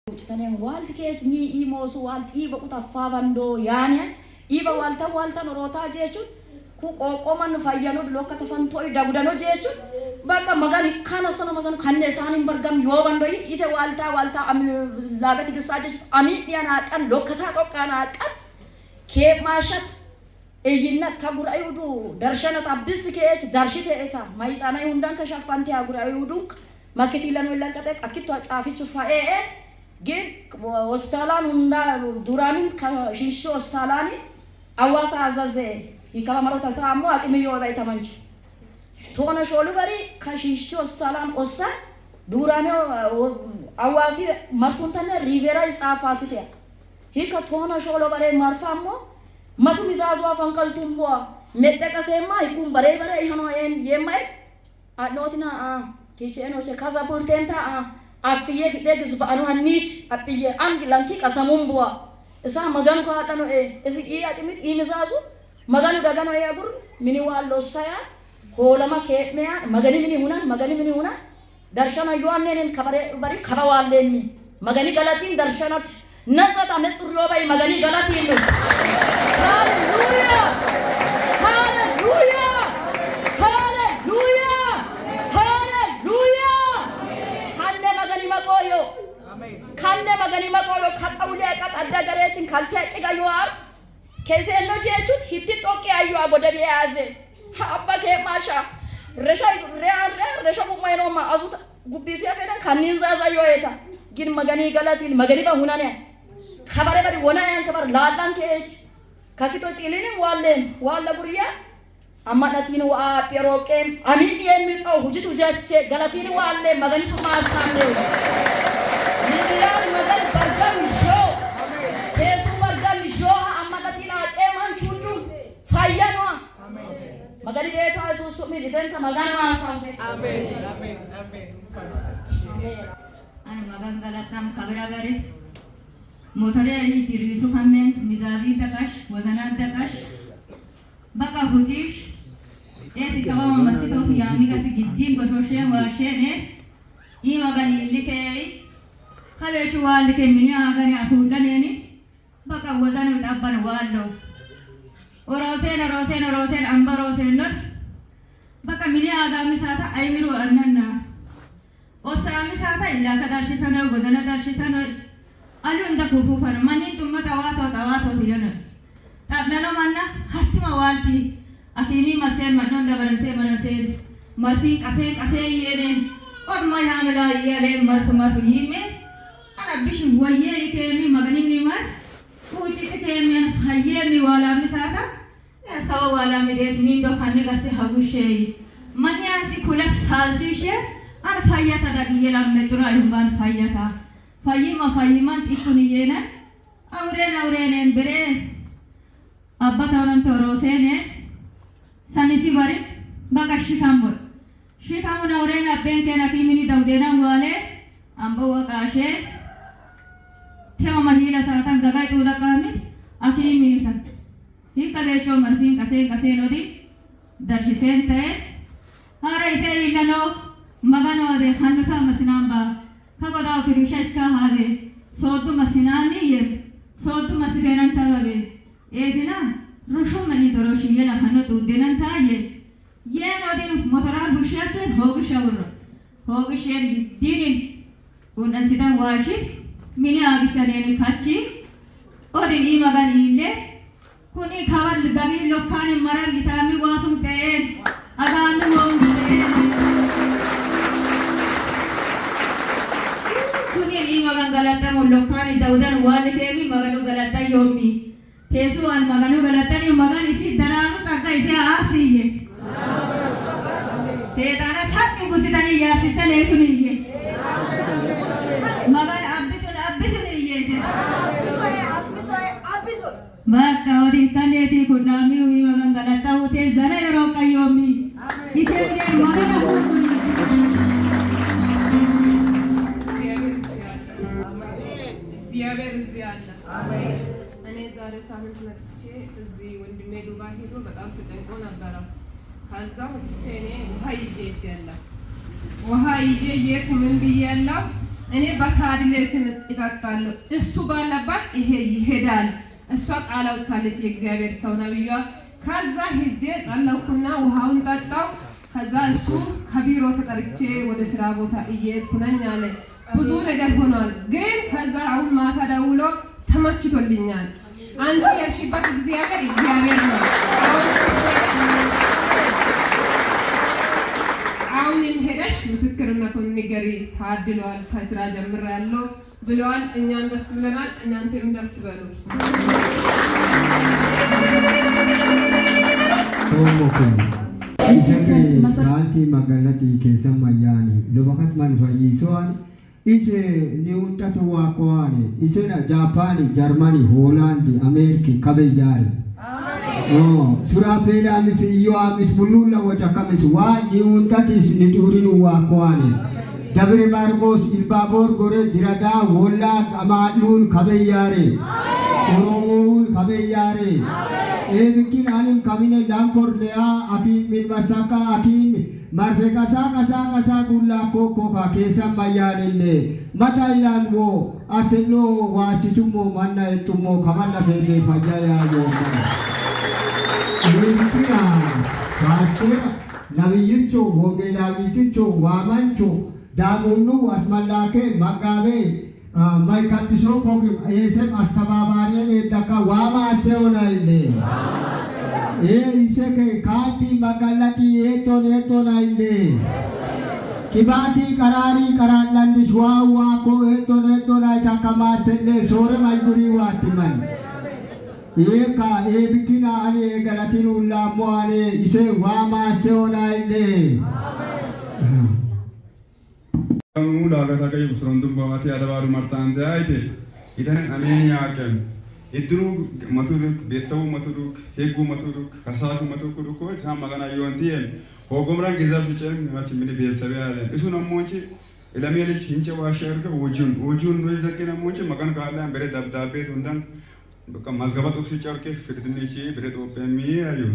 Tenen walt kees ni imos walt iba utafabando yani iba walta norota jechu ku qoqoman fayyano lokata fanto idagudano jechu baka magani kana sana magani kanne sanin bargam yobando ise walta am lagati gisaje ami yana kan lokata qoqana kan ke mashat eyinat kabur ayudu darshanat abis keech darshite eta maisana yundan kashafanti agur ayudun maketi lanu lankate akito afichu fae ግን ሆስፒታላን እና ዱራሚን ከሽሾ ሆስፒታላን አዋሳ አዘዘ ይከማመሮ ተሳሙ አቅሚዮ ባይተመንች ቶነ ሾሉ በሪ ከሽሾ ሆስፒታላን ኦሳ ዱራሚዮ አዋሲ ማርቱንተነ ሪቬራ ይጻፋስተ ሂከ ቶነ ሾሉ በሪ ማርፋሞ መቱ ሚዛዙ አፈንቀልቱም ቦ መጠቀሰማ ይኩን በሬ ይሆነ የማይ አኖቲና ኪቼኖቼ ካዛ ቡርቴንታ Afiye kidegis ba anu hanich apiye angi lanki kasamumbwa isa maganu ko hatano isi iya timit imizazu maganu dagano ya bur mini wallo saya holama kemeya magani mini hunan darshana yuannenen kabare bari karawallenni magani galatin darshanat nazata meturyo bay magani galatin hallelujah hallelujah kanne magani makoyo katawle kat adagaretin kalte qigayoar kese no jechut hitti toke ayo agodabi yaze abba ke masha resha bumayno ma azuta gubbisi afedan kanin zaza yoeta gin magani galatin magani ba hunane khabare bari wona yan kabar ladan kech kakito chilinin walla buriya amma natin wa perokem ami yemito hujitu jache galatin walle magani suma asane Nidiyar magal bargam show. Yesu bargam show amma latina keman chundum fayyano. Magari beto asu sumi disenta magana asase. Amen. An magangalatam kabira garit. Motore ari tirisu kamen mizazi takash wazanan takash. Baka hutish. Esi kama masito yami kasi giddin bashoshe washene. I magani likei. Kalechu wali ke mini agani afudani baka wazani utabban wallo rosen amba rosen baka mini agami sata aymiru annanna osami sata illa kadashi sana wazana dashi sana alu inda kufufan mani tumma tawato tirana tabmeno manna hatima walti akini masen manonda baranse marfi kase yenen odma yamela yelen marfu yime bish waye ikemi magani ni mar kuchi ikemi hayemi wala misata sawa wala mides mindo khani gase habushe manya si kulaf salsishe ar fayata dagiyela metura imban fayiman ikuni yena auren bere abba tawran torosene sanisi bare bagashikamo auren abben kena kimini dawdena wale ambo wakashe Tema mahila satan gagai tu dakamit akini minita. Hika becho marfin kase nodi darhisen te. Hara ise ilano magano abe khanuta masinamba. Kagoda kirushet ka hare sodu masinani ye sodu masidenan tawe. Ezina rusho mani doroshi yela khanutu denan taye. Ye nodin motoran bushet hogishen dinin unan sidan washit. Mini agisane kachi odi ni magani le kuni khawal dagi lokkane maram gitami wasum ten agan mongi kuni ni magan galata mo lokkane daudan wale temi maganu galata yomi tesu an maganu galata ni magani si darama saga ise asiye setana satni kusitani yasisane tuniye magan Maka odi kaneti kunami ui magangalata ute zara yoro kayomi. Ise dia magana. Ziyaber ziyalla. Amen. Ane zare samit matiche zi wandime duga hiru batam tujengko nabara. Kaza matiche ne uhai ye jalla. Uhai ye kumin biyalla. እኔ በካድሌ ስም እጠጣለሁ፣ እሱ ባለባት ይሄ ይሄዳል። እሷ ቃል አውጥታለች የእግዚአብሔር ሰው ነብዩዋ። ከዛ ሄጄ ጸለይኩና ውሃውን ጠጣው። ከዛ እሱ ከቢሮ ተጠርቼ ወደ ስራ ቦታ እየሄድኩ ነኝ አለ። ብዙ ነገር ሆኗል። ግን ከዛ አሁን ማታ ደውሎ ተመችቶልኛል። አንቺ ያልሽበት እግዚአብሔር ነው። አሁንም ሄደሽ ምስክርነቱን ንገሪ፣ ታድሏል፣ ከስራ ጀምሬያለሁ ብለዋል። እኛም ደስ ብለናል፣ እናንተም ደስ በሉ። Santi magalati kesa mayani lobakat man fayisoan ise ni untatu wakoani ise na Japani, Germany, Holland, America kabeyari surapela mis iyo amis mulula wacha kamis wa ni untatis ni turinu wakoani Dabre Marcos Ilbabor Gore Dirada Wolla Amadun kabeyari Oromo kabeyari Ebikin anim kamine dankor lea akin min basaka akin marfe kasa gulla koko ka kesa mayanille mata ilan wo aselo wasitumo manna etumo kamanda fede fajaya yo Ebikina pastera nabiyicho wogela bicho wamancho dagunu asmalake magabe mai kapiso koki esem astababare edaka wama seona ile iseke kati magalati eto na ile kibati karari karalandi shwa ko eto na itakama sende sore maiguri watiman eka ebikina ani galatinu lamo ani ise wama seona ile Mula kata kayu serondum bawati ada baru martaan jaite. Idan amin ya kan. Idru maturuk, betsawu maturuk, hegu maturuk, kasaku maturuk ko jam magana yuantien. Hogomran gizab sicher mati mini betsabe ada. Isu namonchi ilamele hinche washar ka wujun wezakena monchi magan kala bere dabdabe tundan ka mazgabat usichar ke firdini chi bere to pemi ayu.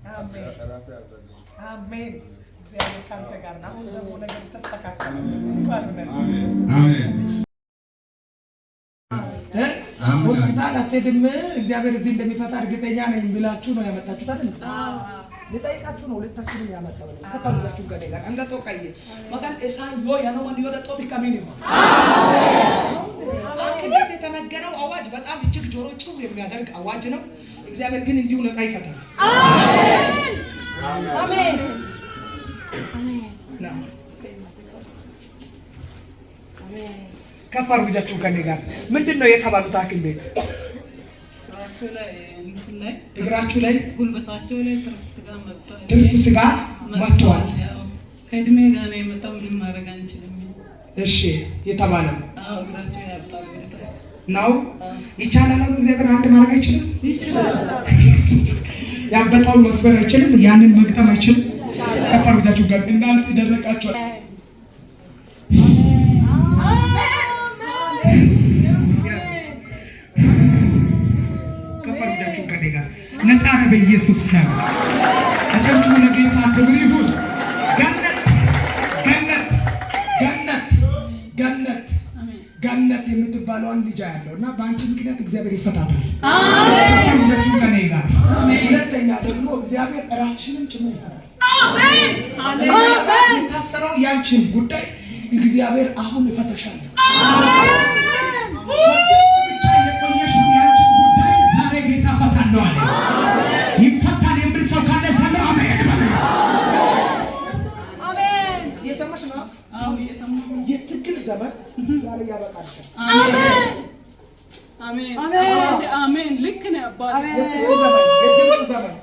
Amen. Amin. Saya kanta karena udah mulai kita sepakat. Amin. ሆስፒታል አትሄድም እግዚአብሔር እዚህ እንደሚፈታ እርግጠኛ ነኝ ብላችሁ ነው ያመጣችሁት አይደል? ልጠይቃችሁ ነው ሁለታችሁንም ያመጣው። ከፈልጋችሁ ጋር ጋር አንገቶ ቀይ መካን እሳን ዮ ያለው ማን ይወደ ጦቢ ካሚኒ ነው። አክብረት የተነገረው አዋጅ በጣም እጅግ ጆሮ ጭው የሚያደርግ አዋጅ ነው። እግዚአብሔር ግን እንዲሁ ነፃ ይፈታል። አሜን አሜን አሜን ከፋር ልጃችሁ ከኔ ጋር ምንድነው የተባሉት? ሐኪም ቤት እግራችሁ ላይ ጉልበታችሁ ላይ ትርፍ ስጋ መጥቷል። ከእድሜ ጋር ነው የመጣው። ምን ማድረግ አንችልም። እሺ የተባለው እግራችሁ ያጣው ነው። ይቻላል። እግዚአብሔር አንድ ማድረግ አይችልም? ይችላል። ያበጣውን መስበር አይችልም? ያንን መግጠም አይችልም? ከፋር ልጃችሁ ጋር እናንተ ይደረቃችሁ። ነፃ ነው በኢየሱስ ስም። አጨብጭቡ ለጌታ ክብር ይሁን። ገነት የምትባለውን ልጅ ያለውና በአንቺ ምክንያት እግዚአብሔር ይፈታታል። አሜን። ልጅቱ ከኔ ጋር። ሁለተኛ ደግሞ እግዚአብሔር ራስሽንም ጭምር ይፈታል። አሜን አሜን። የታሰረው ያንቺን ጉዳይ እግዚአብሔር አሁን ይፈታሻል። አሜን። ብቻ የቆየሽው ያንቺን ጉዳይ ዛሬ ጌታ ፈታለው አለ። ይፈታል የሚል ሰው ካለ ሰላም አሜን በል። አሜን። የሰማሽ ነው? አዎ የሰማሁ። የትግል ዘመን ዛሬ ያበቃል። አሜን አሜን አሜን አሜን። ልክ ነው አባቴ። የትግል ዘመን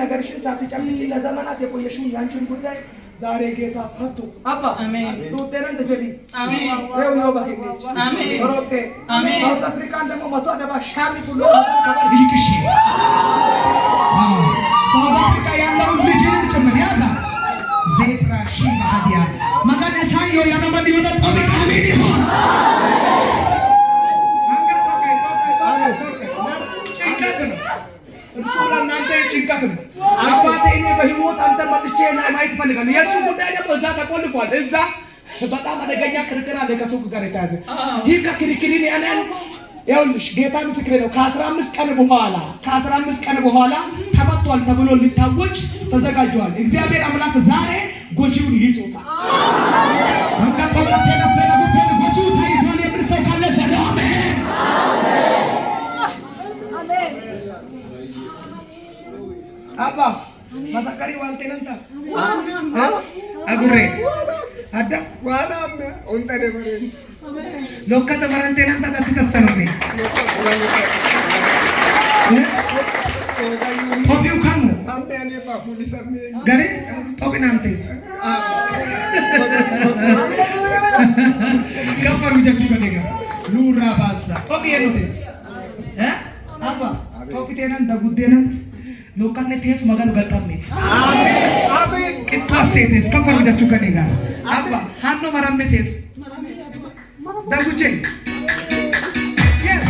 ነገርሽን ሳትጨብጪ ለዘመናት የቆየሽው ያንቺን ጉዳይ ዛሬ ጌታ ፈቱ። አባ አሜን። ሩቴን ተሰቢ አሜን። ረውዮ ባኪኔች አሜን። ሮቴ አሜን። ሳውዝ አፍሪካን ደግሞ መቶ አደባ ሻሚ ሁሉ ከበር ይልክሽ ሳውዝ አፍሪካ ያለው ልጅን ጭምር ያዛ ዜብራ ሺባዲያ ማጋነ ሳዮ ያነማን ይወጣ ጦቢክ አሜን ይሁን። አንጋታ ይፈልጋሉ። የእሱ ጉዳይ ደግሞ እዛ ተቆልፏል። እዛ በጣም አደገኛ ክርክር አለ ከሱቅ ጋር የተያዘ። ይህ ከክርክርን ያንን ይኸውልሽ ጌታ ምስክሬ ነው። ከ15 ቀን በኋላ ተመቷል ተብሎ ሊታወጅ ተዘጋጅቷል። እግዚአብሔር አምላክ ዛሬ ጎጂውን ይዞታል። ጎጂው ታይዟል የሚል ሰው ካለ ሰላም አባ ማሳከሪ ዋልቴነንታ አጉሬ አዳ ዋላም ኦንተደ በሬ ሎከተ በረንቴነንታ ተከሰነኔ ቶቢው ካኑ አምያኔ ባፉሊ ሰሜ ጋሪት ቶቢናምቴስ ከፈሩ ጀቹ ከደጋ ሉራ ባሳ ቶቢየኖቴስ አባ ቶቢቴናን ደጉዴናት लोकांनी तेच मगन गतम में आमेन कितना से तेज कफर जाचू करेगा अब हाथ नो मरम में तेज दागुचे यस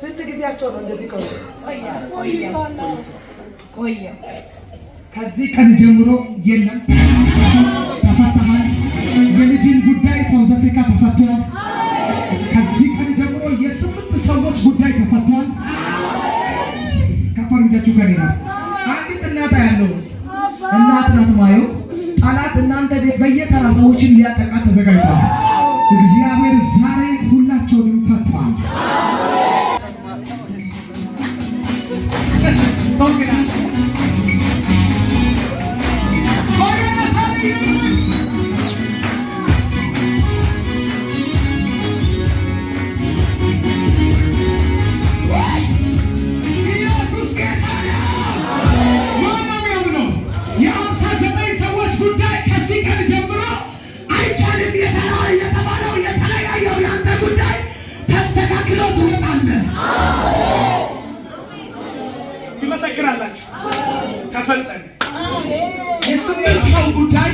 ስንት ጊዜያቸው ነው እንደዚህ ቆየ? ከዚህ ቀን ጀምሮ የለም ተፈተሃል። የልጅን ጉዳይ ሳውዝ አፍሪካ ተፈቷል። ከዚህ ቀን ጀምሮ የ8 ሰዎች ጉዳይ ተፈቷል። ከፈሩ እጃችሁ ጋር ይላል። አንዲት እናት ያለው እናት ናት ማየው ጠላት እናንተ ቤት በየተራ ሰዎችን ሊያጠቃ ተዘጋጅቷል። እግዚአብሔር ዛሬ ሁላቸውንም ፈቷል። ይመሰክራላችሁ ተፈጸመ። የስምንት ሰው ጉዳይ